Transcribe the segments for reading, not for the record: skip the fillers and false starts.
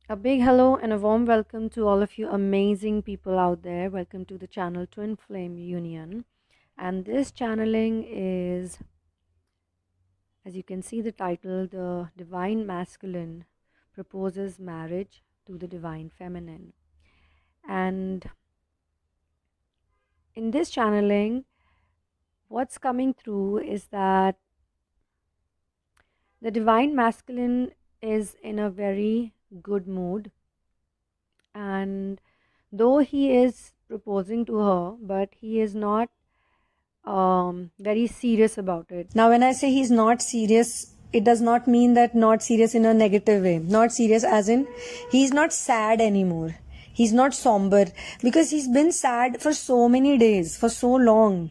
A big hello and a warm welcome to all of you amazing people out there. Welcome to the channel Twin Flame Union. And this channeling is, as you can see the title, the Divine Masculine proposes marriage to the Divine Feminine. And in this channeling, what's coming through is that the Divine Masculine is in a very good mood, and though he is proposing to her, but he is not very serious about it. Now, when I say he's not serious, it does not mean that not serious in a negative way. Not serious as in he's not sad anymore. He's not somber because he's been sad for so many days, for so long.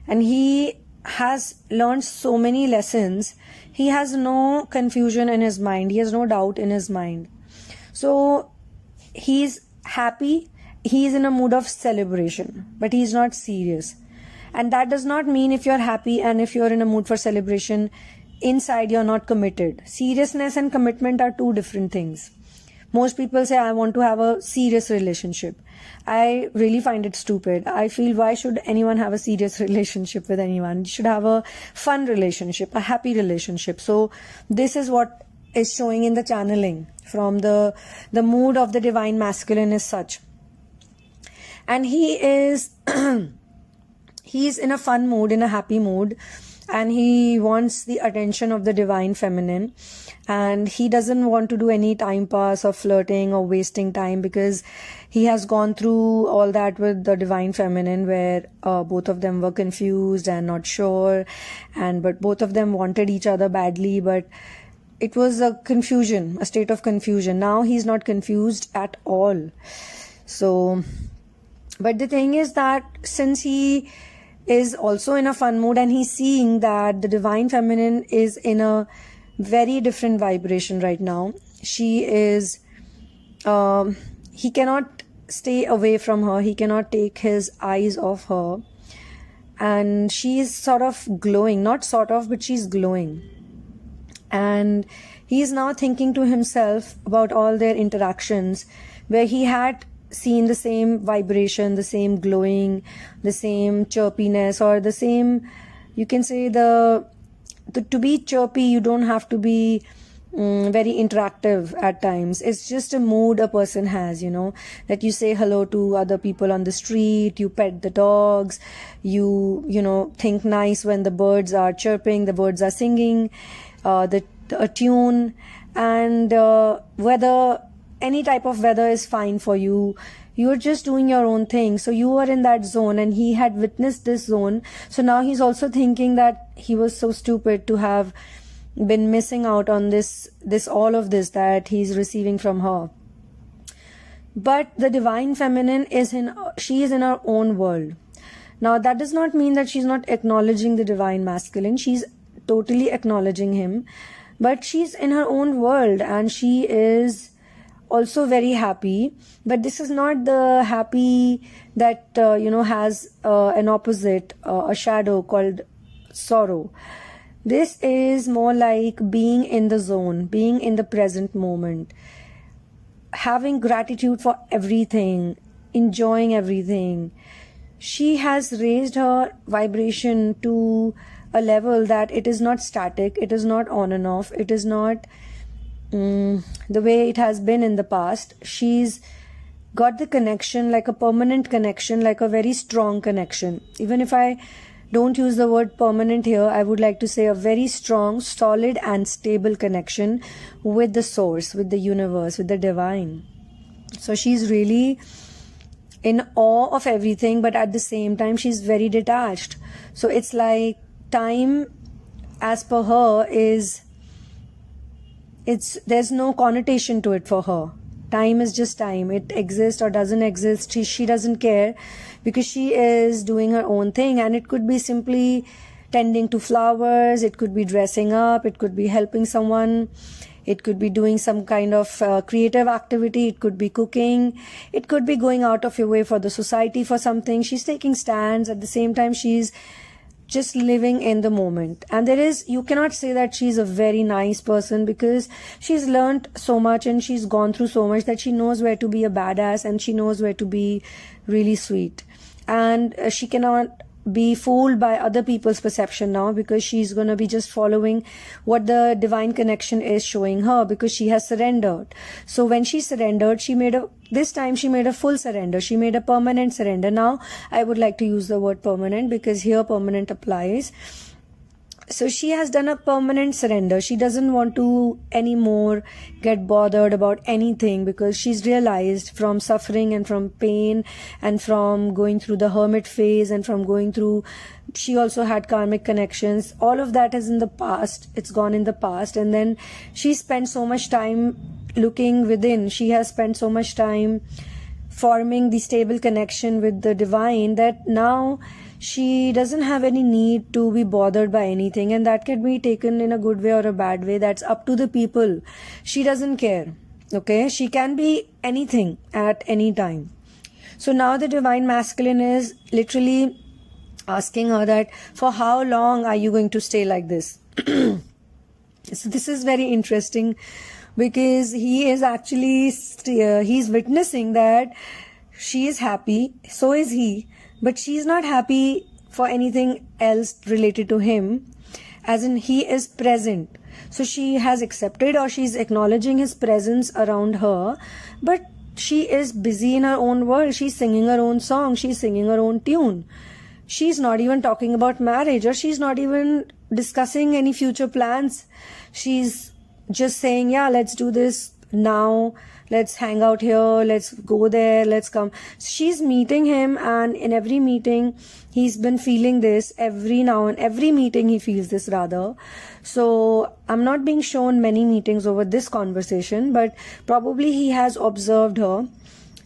And he has learned so many lessons. He has no confusion in his mind. He has no doubt in his mind. So he's happy. He's in a mood of celebration, but he's not serious. And that does not mean if you're happy and if you're in a mood for celebration, inside you're not committed. Seriousness and commitment are two different things. Most people say, I want to have a serious relationship. I really find it stupid. I feel, why should anyone have a serious relationship with anyone? You should have a fun relationship, a happy relationship. So this is what is showing in the channeling from the mood of the Divine Masculine is such. And he is he's in a fun mood, in a happy mood, and he wants the attention of the Divine Feminine, and he doesn't want to do any time pass or flirting or wasting time because he has gone through all that with the Divine Feminine where both of them were confused and not sure, but both of them wanted each other badly, but it was a confusion, a state of confusion. Now he's not confused at all. So, but the thing is that since he is also in a fun mood and he's seeing that the Divine Feminine is in a very different vibration right now. She is, he cannot stay away from her. He cannot take his eyes off her. And she is sort of glowing, not sort of, but she's glowing. And he's now thinking to himself about all their interactions where he had seen the same vibration, the same glowing, the same chirpiness, or the same, you can say to be chirpy, you don't have to be very interactive at times. It's just a mood a person has, that you say hello to other people on the street, you pet the dogs, you think nice when the birds are chirping, the birds are singing, a tune, and whether any type of weather is fine for you. You're just doing your own thing. So you were in that zone and he had witnessed this zone. So now he's also thinking that he was so stupid to have been missing out on this all of this that he's receiving from her. But the Divine Feminine she is in her own world. Now that does not mean that she's not acknowledging the Divine Masculine. She's totally acknowledging him. But she's in her own world and she is also very happy, but this is not the happy that has an opposite, a shadow called sorrow. This is more like being in the zone, being in the present moment, having gratitude for everything, enjoying everything. She has raised her vibration to a level that it is not static, it is not on and off, it is not the way it has been in the past. She's got the connection, like a permanent connection, like a very strong connection. Even if I don't use the word permanent here, I would like to say a very strong, solid and stable connection with the source, with the universe, with the divine. So she's really in awe of everything, but at the same time she's very detached. So it's like time, as per her, there's no connotation to it for her. Time is just time. It exists or doesn't exist. She doesn't care because she is doing her own thing, and it could be simply tending to flowers, it could be dressing up, it could be helping someone, it could be doing some kind of creative activity, it could be cooking, it could be going out of your way for the society for something. She's taking stands. At the same time, she's just living in the moment. And you cannot say that she's a very nice person, because she's learned so much and she's gone through so much that she knows where to be a badass and she knows where to be really sweet. And she cannot be fooled by other people's perception now, because she's going to be just following what the divine connection is showing her, because she has surrendered. So when she surrendered, this time she made a full surrender. She made a permanent surrender. Now I would like to use the word permanent, because here permanent applies. So she has done a permanent surrender. She doesn't want to anymore get bothered about anything, because she's realized from suffering and from pain and from going through the hermit phase and from going through, she also had karmic connections. All of that is in the past. It's gone in the past. And then she spent so much time looking within. She has spent so much time forming the stable connection with the divine, that now she doesn't have any need to be bothered by anything. And that can be taken in a good way or a bad way. That's up to the people. She doesn't care. Okay, she can be anything at any time. So now the divine masculine is literally asking her that, for how long are you going to stay like this? So this is very interesting, because he is actually he's witnessing that she is happy, so is he, but she's not happy for anything else related to him, as in he is present. So she has accepted, or she's acknowledging his presence around her, but she is busy in her own world. She's singing her own song, she's singing her own tune. She's not even talking about marriage, or she's not even discussing any future plans. She's just saying, yeah, let's do this now, let's hang out here, let's go there, let's come. She's meeting him, and in every meeting he's been feeling this. Every meeting he feels this, rather. So I'm not being shown many meetings over this conversation, but probably he has observed her.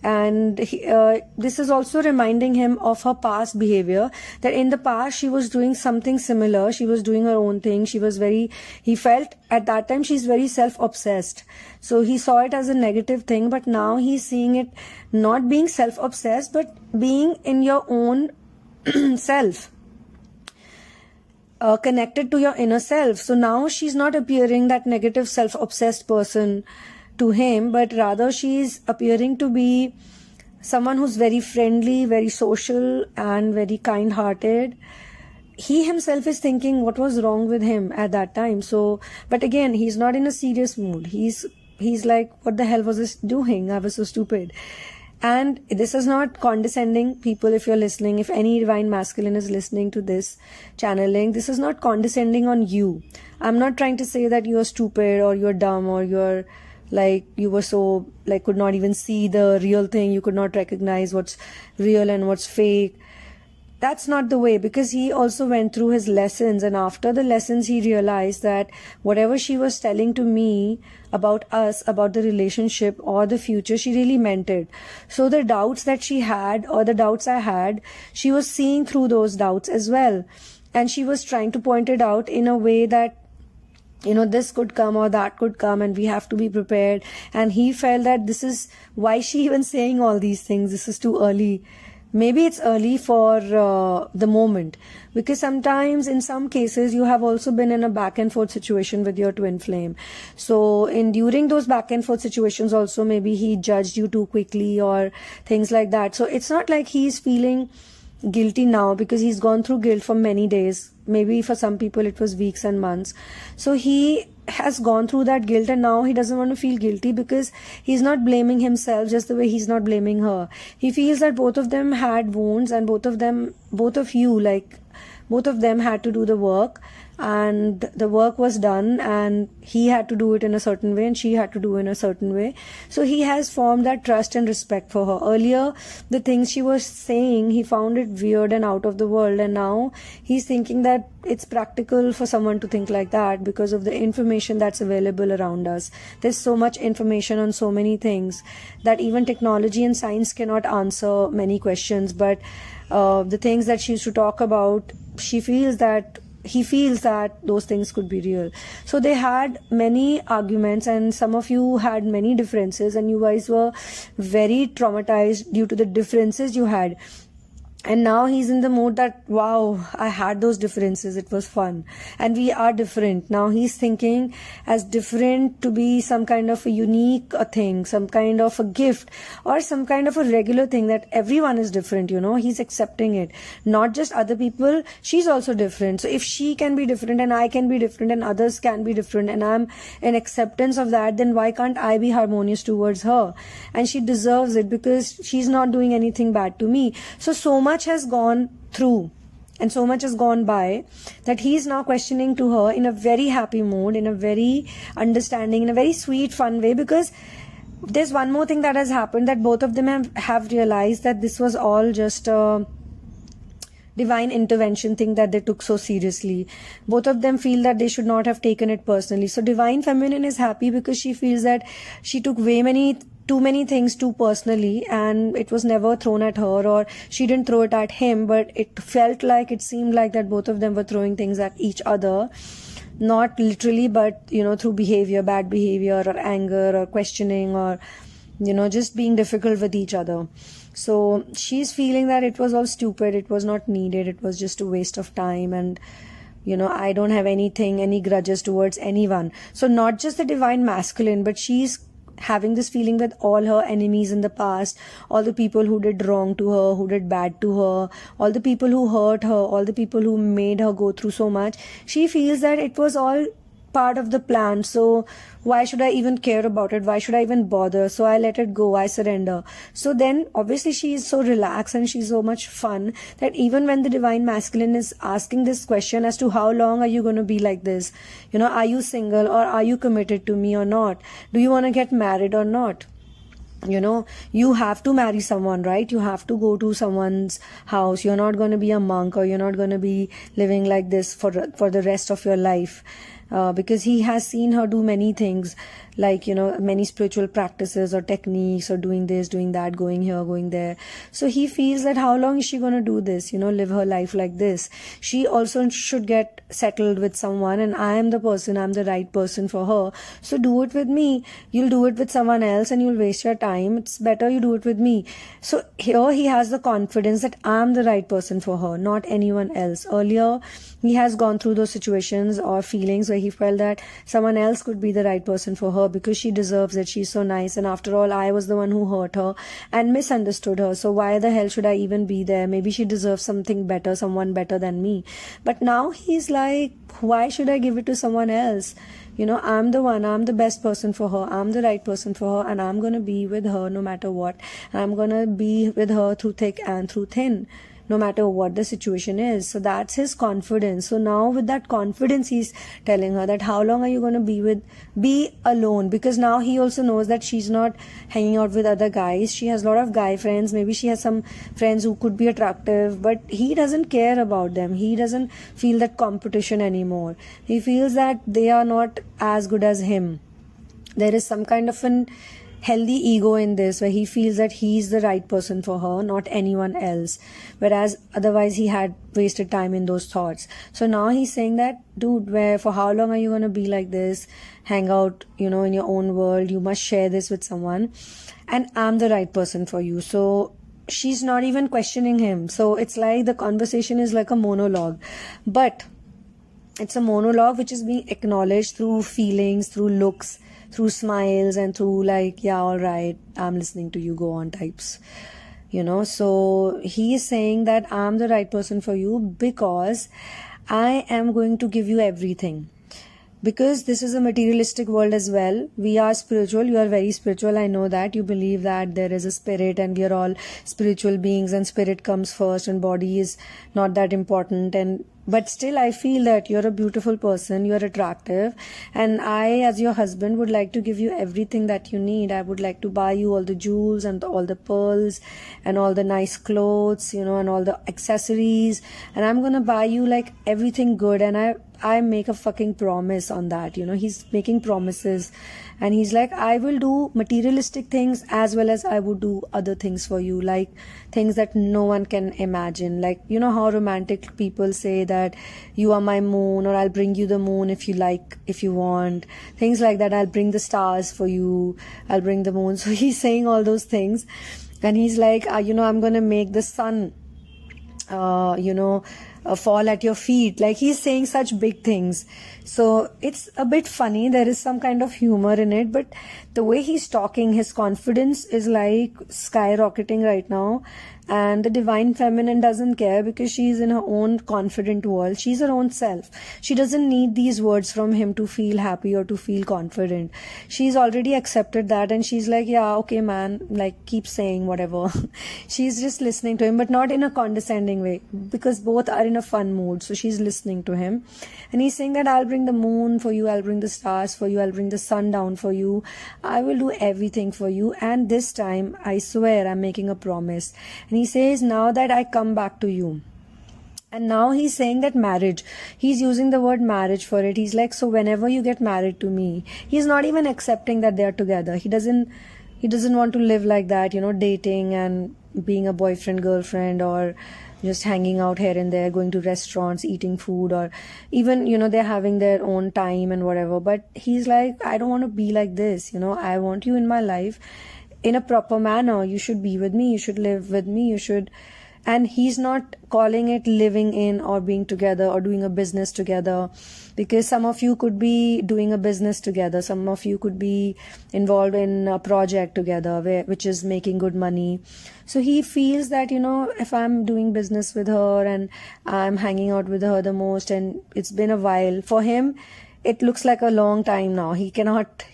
And this is also reminding him of her past behavior, that in the past she was doing something similar. She was doing her own thing. He felt at that time she's very self-obsessed. So he saw it as a negative thing, but now he's seeing it not being self-obsessed, but being in your own self. Connected to your inner self. So now she's not appearing that negative self-obsessed person to him, but rather she's appearing to be someone who's very friendly, very social, and very kind-hearted. He himself is thinking what was wrong with him at that time. So, but again, he's not in a serious mood. He's like, what the hell was this doing? I was so stupid. And this is not condescending, people, if you're listening, if any divine masculine is listening to this channeling, this is not condescending on you. I'm not trying to say that you're stupid or you're dumb or you're like, you were so, like, could not even see the real thing. You could not recognize what's real and what's fake. That's not the way, because he also went through his lessons, and after the lessons he realized that whatever she was telling to me about us, about the relationship or the future, she really meant it. So the doubts that she had, or the doubts I had, she was seeing through those doubts as well. And she was trying to point it out in a way that, you know, this could come or that could come and we have to be prepared. And he felt that this is why she even saying all these things. This is too early. Maybe it's early for the moment, because sometimes in some cases you have also been in a back and forth situation with your twin flame. So during those back and forth situations also, maybe he judged you too quickly or things like that. So it's not like he's feeling guilty now, because he's gone through guilt for many days. Maybe for some people it was weeks and months. So he has gone through that guilt, and now he doesn't want to feel guilty, because he's not blaming himself just the way he's not blaming her. He feels that both of them had wounds, and both of them had to do the work, and the work was done, and he had to do it in a certain way and she had to do it in a certain way. So he has formed that trust and respect for her. Earlier, the things she was saying, he found it weird and out of the world, and now he's thinking that it's practical for someone to think like that because of the information that's available around us. There's so much information on so many things that even technology and science cannot answer many questions, but the things that she used to talk about, he feels that those things could be real. So they had many arguments, and some of you had many differences, and you guys were very traumatized due to the differences you had. And now he's in the mood that, wow, I had those differences, it was fun, and we are different. Now he's thinking as different to be some kind of a unique thing, some kind of a gift, or some kind of a regular thing, that everyone is different, he's accepting it. Not just other people, she's also different. So if she can be different and I can be different and others can be different, and I'm in acceptance of that, then why can't I be harmonious towards her? And she deserves it, because she's not doing anything bad to me. So much has gone through and so much has gone by, that he's now questioning to her in a very happy mood, in a very understanding, in a very sweet, fun way. Because there's one more thing that has happened, that both of them have realized that this was all just a divine intervention thing that they took so seriously. Both of them feel that they should not have taken it personally. So divine feminine is happy because she feels that she took too many things too personally, and it was never thrown at her, or she didn't throw it at him, but it seemed like that both of them were throwing things at each other. Not literally, but through behavior, bad behavior, or anger, or questioning, or just being difficult with each other. So she's feeling that it was all stupid, it was not needed, it was just a waste of time, and I don't have any grudges towards anyone. So not just the divine masculine, but she's having this feeling with all her enemies in the past, all the people who did wrong to her, who did bad to her, all the people who hurt her, all the people who made her go through so much. She feels that it was all part of the plan. So why should I even care about it? Why should I even bother? So I let it go. I surrender. So then obviously she is so relaxed and she's so much fun that even when the divine masculine is asking this question as to how long are you going to be like this? Are you single, or are you committed to me or not? Do you want to get married or not? You have to marry someone, right? You have to go to someone's house. You're not going to be a monk, or you're not going to be living like this for the rest of your life. Because he has seen her do many things, like many spiritual practices or techniques, or doing this, doing that, going here, going there. So he feels that how long is she going to do this, live her life like this? She also should get settled with someone, and I'm the right person for her. So do it with me. You'll do it with someone else and you'll waste your time. It's better you do it with me. So here he has the confidence that I'm the right person for her, not anyone else. Earlier he has gone through those situations or feelings where he felt that someone else could be the right person for her because she deserves it. She's so nice, and after all, I was the one who hurt her and misunderstood her. So why the hell should I even be there? Maybe she deserves something better, someone better than me. But now he's like, why should I give it to someone else? I'm the one, I'm the best person for her, I'm the right person for her, and I'm going to be with her no matter what. I'm going to be with her through thick and through thin, no matter what the situation is. So that's his confidence. So now with that confidence, he's telling her that how long are you going to be alone? Because now he also knows that she's not hanging out with other guys. She has a lot of guy friends. Maybe she has some friends who could be attractive, but he doesn't care about them. He doesn't feel that competition anymore. He feels that they are not as good as him. There is some kind of an healthy ego in this, where he feels that he's the right person for her, not anyone else, whereas otherwise he had wasted time in those thoughts. So now he's saying that, dude, for how long are you going to be like this? Hang out in your own world. You must share this with someone, and I'm the right person for you. So she's not even questioning him. So it's like the conversation is like a monologue, but it's a monologue which is being acknowledged through feelings, through looks, through smiles, and through like, yeah, all right, I'm listening to you, go on types. So he is saying that I'm the right person for you because I am going to give you everything. Because this is a materialistic world as well. We are spiritual. You are very spiritual. I know that. You believe that there is a spirit and we are all spiritual beings, and spirit comes first and body is not that important. But still I feel that you're a beautiful person, you're attractive, and I, as your husband, would like to give you everything that you need. I would like to buy you all the jewels and all the pearls and all the nice clothes, and all the accessories, and I'm gonna buy you like everything good. And I make a fucking promise on that. He's making promises, and he's like, I will do materialistic things as well as I would do other things for you, like things that no one can imagine. Like, how romantic people say that you are my moon, or I'll bring you the moon if you want, things like that. I'll bring the stars for you, I'll bring the moon. So he's saying all those things, and he's like, I'm gonna make the sun fall at your feet. Like, he's saying such big things. So it's a bit funny. There is some kind of humor in it, but the way he's talking, his confidence is like skyrocketing right now. And the divine feminine doesn't care because she's in her own confident world. She's her own self. She doesn't need these words from him to feel happy or to feel confident. She's already accepted that, and she's like, yeah, okay, man, like, keep saying whatever. She's just listening to him, but not in a condescending way, because both are in a fun mood. So she's listening to him, and he's saying that I'll bring the moon for you, I'll bring the stars for you, I'll bring the sun down for you, I will do everything for you, and this time I swear I'm making a promise. And he says, now that I come back to you. And now he's saying that marriage, he's using the word marriage for it. He's like, so whenever you get married to me, he's not even accepting that they're together. He doesn't want to live like that, dating and being a boyfriend, girlfriend, or just hanging out here and there, going to restaurants, eating food, or even, they're having their own time and whatever. But he's like, I don't want to be like this. I want you in my life in a proper manner. You should be with me, you should live with me, you should. And he's not calling it living in or being together or doing a business together, because some of you could be doing a business together, some of you could be involved in a project together which is making good money. So he feels that, if I'm doing business with her and I'm hanging out with her the most, and it's been a while for him, it looks like a long time now. He cannot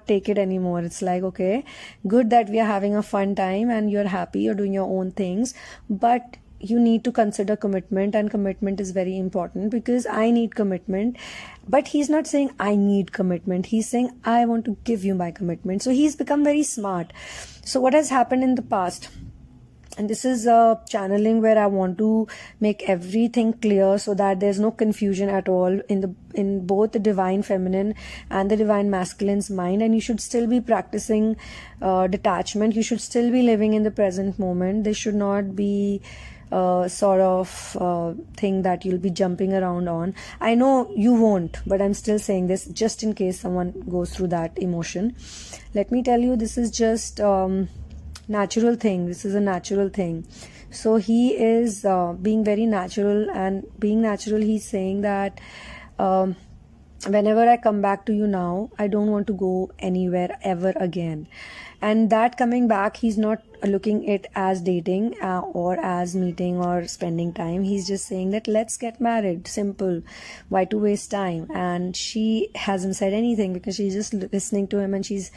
take it anymore. It's like, okay, good that we are having a fun time and you're happy, you're doing your own things, but you need to consider commitment, and commitment is very important, because I need commitment. But he's not saying I need commitment. He's saying I want to give you my commitment. So he's become very smart. So what has happened in the past? And this is a channeling where I want to make everything clear so that there's no confusion at all in both the divine feminine and the divine masculine's mind. And you should still be practicing detachment. You should still be living in the present moment. This should not be sort of thing that you'll be jumping around on. I know you won't, but I'm still saying this just in case someone goes through that emotion. Let me tell you, this is just natural thing. This is a natural thing. So he is being very natural, and being natural, he's saying that whenever I come back to you now, I don't want to go anywhere ever again. And that coming back, he's not looking it as dating or as meeting or spending time. He's just saying that let's get married, simple. Why to waste time? And she hasn't said anything because she's just listening to him and she's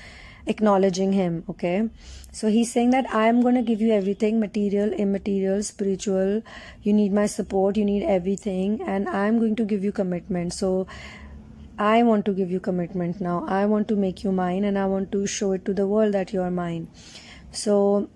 acknowledging him. Okay, so he's saying that I am going to give you everything, material, immaterial, spiritual. You need my support, you need everything, and I'm going to give you commitment. So I want to give you commitment now. I want to make you mine, and I want to show it to the world that you're mine. So,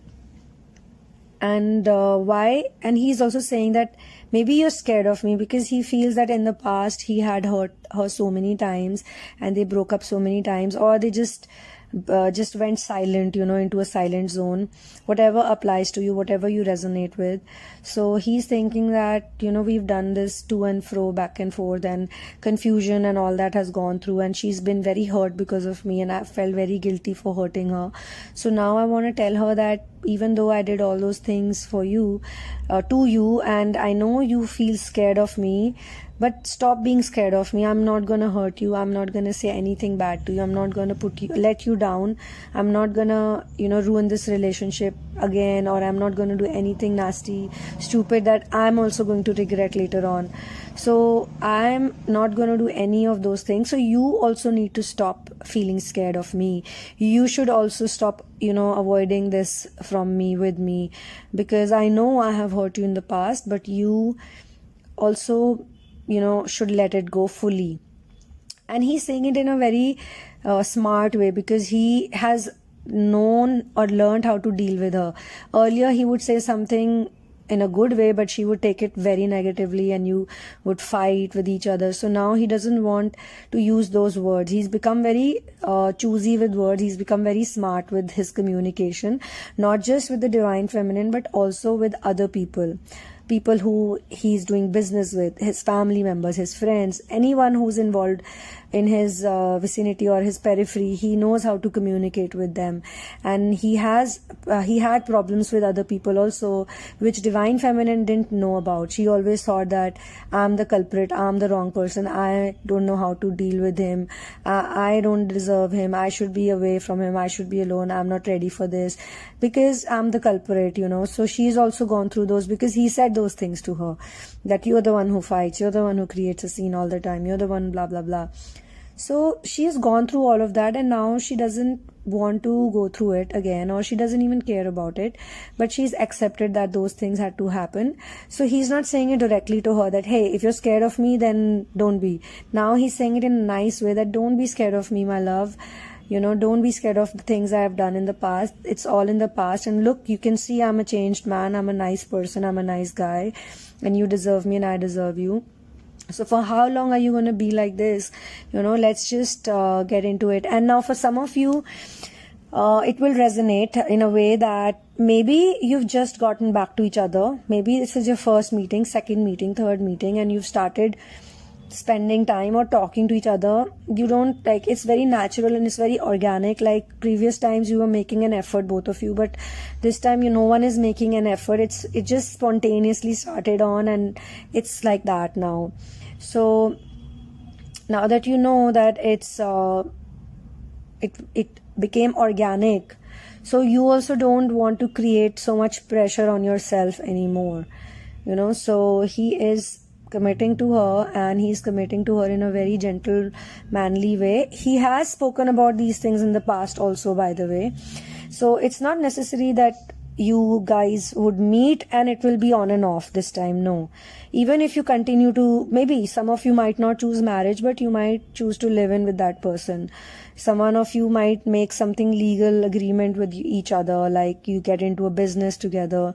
and why? And he's also saying that maybe you're scared of me, because he feels that in the past he had hurt her so many times and they broke up so many times, or they just went silent, into a silent zone. Whatever applies to you, whatever you resonate with. So he's thinking that, we've done this to and fro, back and forth, and confusion and all that has gone through, and she's been very hurt because of me, and I felt very guilty for hurting her. So now I want to tell her that even though I did all those things for you, to you, and I know you feel scared of me, but stop being scared of me. I'm not going to hurt you. I'm not going to say anything bad to you. I'm not going to let you down. I'm not going to, ruin this relationship again, or I'm not going to do anything nasty, stupid that I'm also going to regret later on. So I'm not going to do any of those things. So you also need to stop feeling scared of me. You should also stop, avoiding this from me, with me, because I know I have hurt you in the past, but you also should let it go fully. And he's saying it in a very smart way, because he has known or learned how to deal with her. Earlier he would say something in a good way, but she would take it very negatively and you would fight with each other. So now he doesn't want to use those words. He's become very choosy with words. He's become very smart with his communication, not just with the divine feminine, but also with other people who he's doing business with, his family members, his friends, anyone who's involved in his vicinity or his periphery, he knows how to communicate with them. And he had problems with other people also, which Divine Feminine didn't know about. She always thought that I'm the culprit, I'm the wrong person, I don't know how to deal with him, I don't deserve him, I should be away from him, I should be alone, I'm not ready for this because I'm the culprit, So she's also gone through those, because he said those things to her, that you're the one who fights, you're the one who creates a scene all the time, you're the one blah blah blah. So she has gone through all of that, and now she doesn't want to go through it again, or she doesn't even care about it, but she's accepted that those things had to happen. So he's not saying it directly to her that, hey, if you're scared of me, then don't be. Now he's saying it in a nice way, that don't be scared of me, my love. Don't be scared of the things I have done in the past. It's all in the past, and look, you can see I'm a changed man, I'm a nice person, I'm a nice guy, and you deserve me and I deserve you. So for how long are you going to be like this? Let's just get into it. And now for some of you, it will resonate in a way that maybe you've just gotten back to each other. Maybe this is your first meeting, second meeting, third meeting, and you've started spending time or talking to each other. You don't it's very natural and it's very organic. Like previous times you were making an effort, both of you, but this time no one is making an effort. It just spontaneously started on, and it's like that now. So now that you know that it became organic, so you also don't want to create so much pressure on yourself anymore. So he is committing to her, and he's committing to her in a very gentle, manly way. He has spoken about these things in the past also, by the way. So it's not necessary that you guys would meet and it will be on and off this time. No. Even if you continue to, maybe some of you might not choose marriage, but you might choose to live in with that person. Someone of you might make something legal agreement with each other, like you get into a business together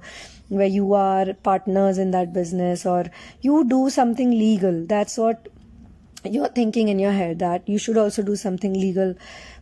where you are partners in that business, or you do something legal. That's what you're thinking in your head, that you should also do something legal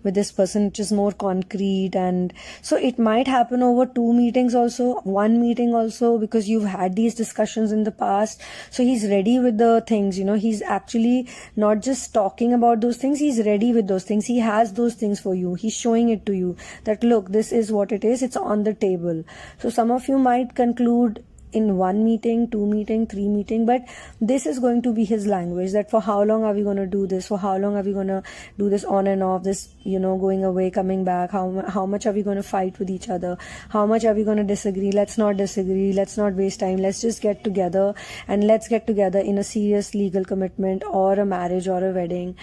with this person, which is more concrete. And so it might happen over 2 meetings also, 1 meeting also, because you've had these discussions in the past. So he's ready with the things, he's actually not just talking about those things, he's ready with those things. He has those things for you. He's showing it to you that, look, this is what it is. It's on the table. So some of you might conclude in 1 meeting, 2 meeting, 3 meeting, but this is going to be his language, that for how long are we going to do this? For how long are we going to do this on and off, this, going away, coming back? How much are we going to fight with each other? How much are we going to disagree? Let's not disagree. Let's not waste time. Let's just get together, and let's get together in a serious legal commitment, or a marriage, or a wedding.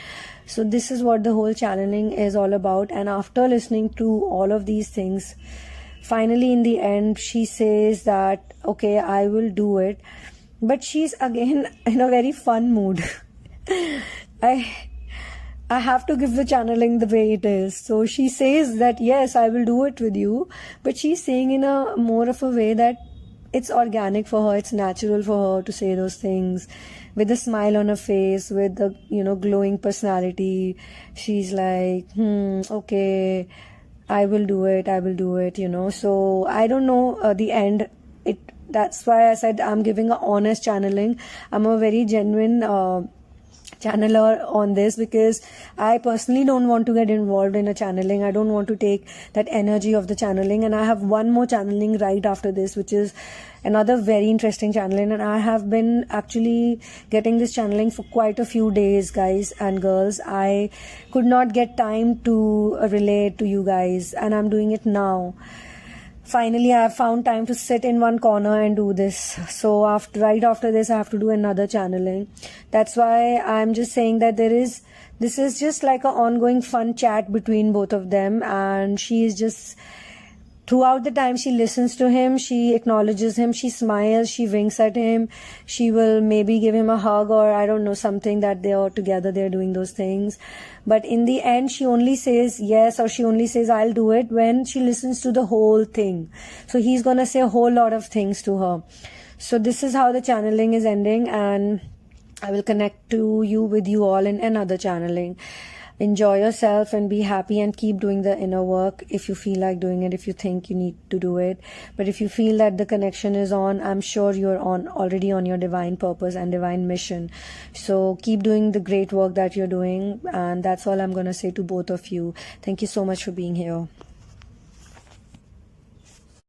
So this is what the whole channeling is all about. And after listening to all of these things, finally, in the end, she says that, okay, I will do it. But she's again in a very fun mood. I have to give the channeling the way it is. So she says that, yes, I will do it with you. But she's saying in a more of a way that it's organic for her. It's natural for her to say those things with a smile on her face, with the, glowing personality. She's like, okay, I will do it, So I don't know the end. That's why I said I'm giving an honest channeling. I'm a very genuine channeler on this, because I personally don't want to get involved in a channeling. I don't want to take that energy of the channeling. And I have one more channeling right after this, which is another very interesting channeling. And I have been actually getting this channeling for quite a few days, guys and girls. I could not get time to relate to you guys, and I'm doing it now. Finally, I have found time to sit in one corner and do this. So right after this, I have to do another channeling. That's why I'm just saying that this is just like an ongoing fun chat between both of them. And she is just, throughout the time, she listens to him, she acknowledges him, she smiles, she winks at him, she will maybe give him a hug, or I don't know, something that they are together, they're doing those things. But in the end, she only says yes, or she only says I'll do it when she listens to the whole thing. So he's gonna say a whole lot of things to her. So this is how the channeling is ending, and I will connect to you with you all in another channeling. enjoy yourself and be happy, and keep doing the inner work if you feel like doing it, if you think you need to do it. But if you feel that the connection is on, I'm sure you're on already on your divine purpose and divine mission. So keep doing the great work that you're doing, and that's all I'm going to say to both of you. Thank you so much for being here.